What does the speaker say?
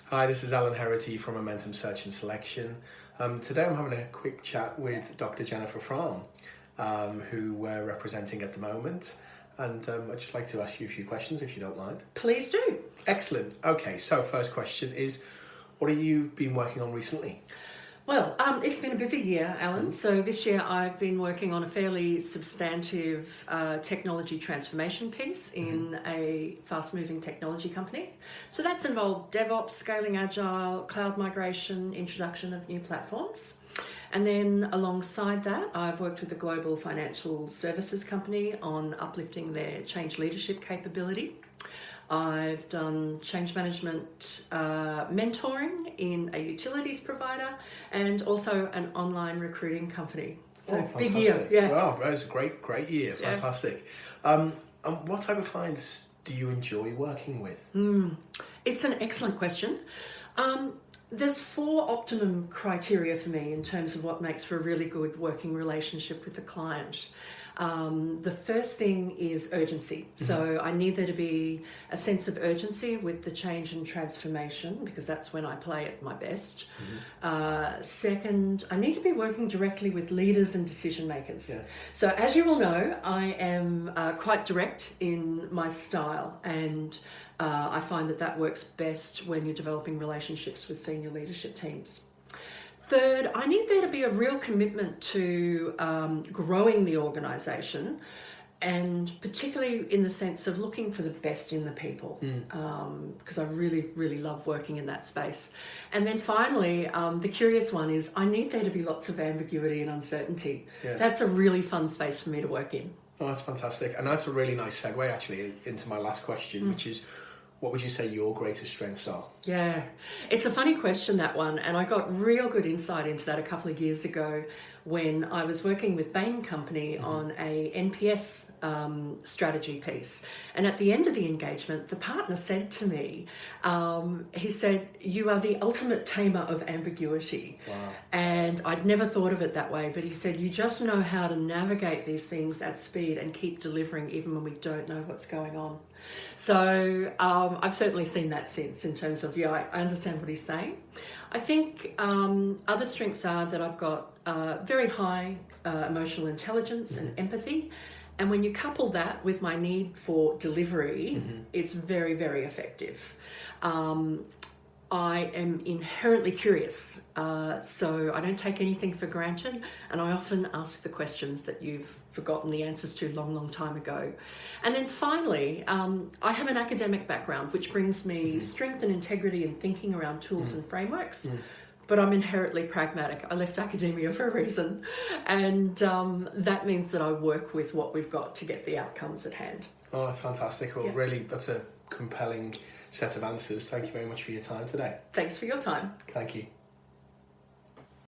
Hi, this is Alan Herrity from Momentum Search and Selection. Today I'm having a quick chat with Dr Jen Frahm, who we're representing at the moment. And I'd just like to ask you a few questions if you don't mind. Please do. Excellent. Okay, so first question is, what have you been working on recently? Well, it's been a busy year, Alan. So this year I've been working on a fairly substantive technology transformation piece in a fast-moving technology company. So that's involved DevOps, scaling agile, cloud migration, introduction of new platforms. And then alongside that, I've worked with a global financial services company on uplifting their change leadership capability. I've done change management mentoring in a utilities provider and also an online recruiting company. So big year. Yeah. Wow, that was a great year. Fantastic. And what type of clients do you enjoy working with? It's an excellent question. There's 4 optimum criteria for me in terms of what makes for a really good working relationship with the client. The first thing is urgency. So I need there to be a sense of urgency with the change and transformation, because that's when I play at my best. Second, I need to be working directly with leaders and decision makers. So as you will know, I am quite direct in my style, and I find that works best when you're developing relationships with senior leadership teams. Third, I need there to be a real commitment to growing the organisation, and particularly in the sense of looking for the best in the people, because I really love working in that space. And then finally, the curious one is I need there to be lots of ambiguity and uncertainty. That's a really fun space for me to work in. Oh, that's fantastic. And that's a really nice segue actually into my last question, which is, what would you say your greatest strengths are? Yeah, it's a funny question, that one. And I got real good insight into that a couple of years ago when I was working with Bain Company on a NPS strategy piece. And at the end of the engagement, the partner said to me, he said, "You are the ultimate tamer of ambiguity." Wow. And I'd never thought of it that way, but he said, "You just know how to navigate these things at speed and keep delivering even when we don't know what's going on." So I've certainly seen that since, in terms of, I understand what he's saying. I think other strengths are that I've got very high emotional intelligence and empathy. And when you couple that with my need for delivery, it's very effective. I am inherently curious, so I don't take anything for granted, and I often ask the questions that you've forgotten the answers to long time ago. And then finally, I have an academic background, which brings me strength and integrity in thinking around tools and frameworks, but I'm inherently pragmatic. I left academia for a reason, and that means that I work with what we've got to get the outcomes at hand. Oh, that's fantastic. Well, really, that's a compelling set of answers. Thank you very much for your time today. Thanks for your time. Thank you.